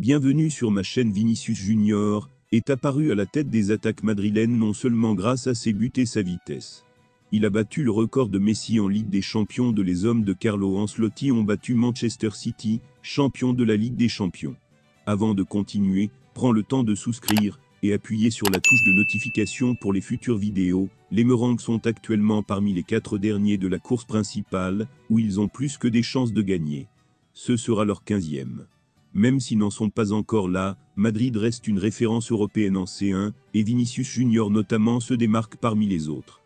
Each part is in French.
Bienvenue sur ma chaîne. Vinicius Junior est apparu à la tête des attaques madrilènes non seulement grâce à ses buts et sa vitesse. Il a battu le record de Messi en Ligue des Champions. Les hommes de Carlo Ancelotti ont battu Manchester City, champion de la Ligue des Champions. Avant de continuer, prends le temps de souscrire et appuyer sur la touche de notification pour les futures vidéos. Les Merengues sont actuellement parmi les 4 derniers de la course principale, où ils ont plus que des chances de gagner. Ce sera leur 15e. Même s'ils n'en sont pas encore là, Madrid reste une référence européenne en C1, et Vinicius Junior notamment se démarque parmi les autres.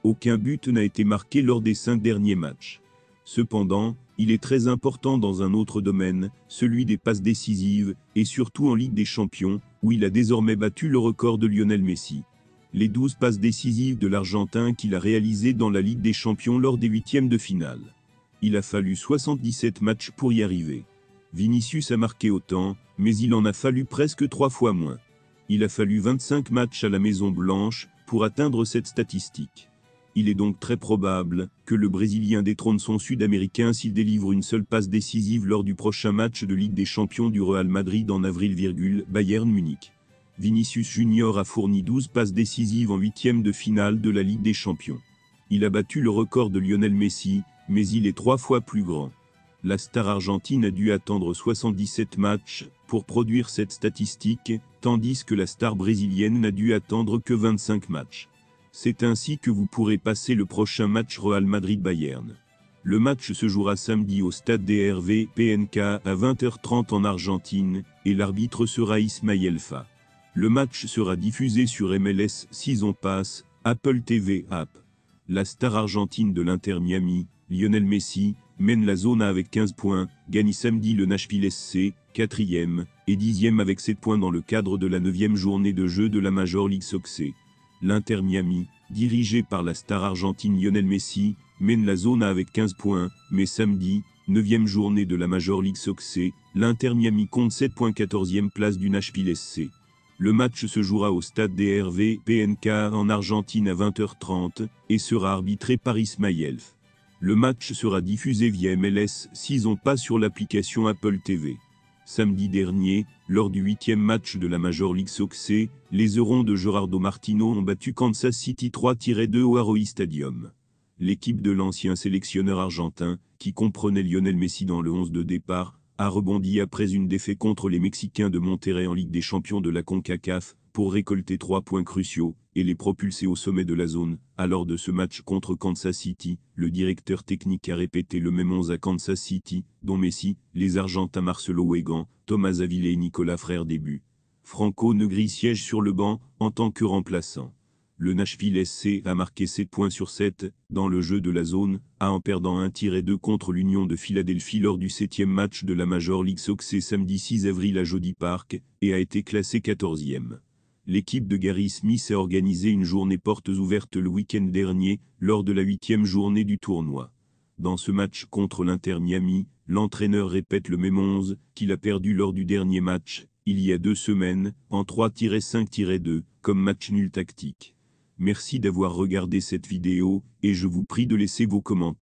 Aucun but n'a été marqué lors des 5 derniers matchs. Cependant, il est très important dans un autre domaine, celui des passes décisives, et surtout en Ligue des Champions, où il a désormais battu le record de Lionel Messi. Les 12 passes décisives de l'Argentin qu'il a réalisées dans la Ligue des Champions lors des 8e de finale. Il a fallu 77 matchs pour y arriver. Vinicius a marqué autant, mais il en a fallu presque 3 fois moins. Il a fallu 25 matchs à la Maison Blanche pour atteindre cette statistique. Il est donc très probable que le Brésilien détrône son Sud-Américain s'il délivre une seule passe décisive lors du prochain match de Ligue des Champions du Real Madrid en avril, Bayern Munich. Vinicius Junior a fourni 12 passes décisives en 8e de finale de la Ligue des Champions. Il a battu le record de Lionel Messi, mais il est 3 fois plus grand. La star argentine a dû attendre 77 matchs pour produire cette statistique, tandis que la star brésilienne n'a dû attendre que 25 matchs. C'est ainsi que vous pourrez passer le prochain match Real Madrid-Bayern. Le match se jouera samedi au stade DRV PNK à 20h30 en Argentine, et l'arbitre sera Ismaël Fa. Le match sera diffusé sur MLS Season Pass, Apple TV App. La star argentine de l'Inter Miami, Lionel Messi, mène la zone A avec 15 points, gagne samedi le Nashville SC, 4e, et 10e avec 7 points dans le cadre de la 9e journée de jeu de la Major League Soccer. L'Inter Miami, dirigé par la star argentine Lionel Messi, mène la zone A avec 15 points, mais samedi, 9e journée de la Major League Soccer, l'Inter Miami compte 7 points, 14e place du Nashville SC. Le match se jouera au stade DRV PNK en Argentine à 20h30 et sera arbitré par Ismaël Fa. Le match sera diffusé via MLS Season Pass sur l'application Apple TV. Samedi dernier, lors du 8e match de la Major League Soccer, les Eurons de Gerardo Martino ont battu Kansas City 3-2 au Arrowhead Stadium. L'équipe de l'ancien sélectionneur argentin, qui comprenait Lionel Messi dans le 11 de départ, a rebondi après une défaite contre les Mexicains de Monterrey en Ligue des Champions de la CONCACAF, pour récolter 3 points cruciaux, et les propulser au sommet de la zone. Alors de ce match contre Kansas City, le directeur technique a répété le même 11 à Kansas City, dont Messi, les Argentins Marcelo Weigand, Thomas Avila et Nicolas Frère début. Franco Negri siège sur le banc, en tant que remplaçant. Le Nashville SC a marqué 7 points sur 7, dans le jeu de la zone A en perdant 1-2 contre l'Union de Philadelphie lors du 7e match de la Major League Soccer samedi 6 avril à Jody Park, et a été classé 14e. L'équipe de Gary Smith a organisé une journée portes ouvertes le week-end dernier, lors de la 8e journée du tournoi. Dans ce match contre l'Inter Miami, l'entraîneur répète le même 11 qu'il a perdu lors du dernier match, il y a 2 semaines, en 3-5-2, comme match nul tactique. Merci d'avoir regardé cette vidéo, et je vous prie de laisser vos commentaires.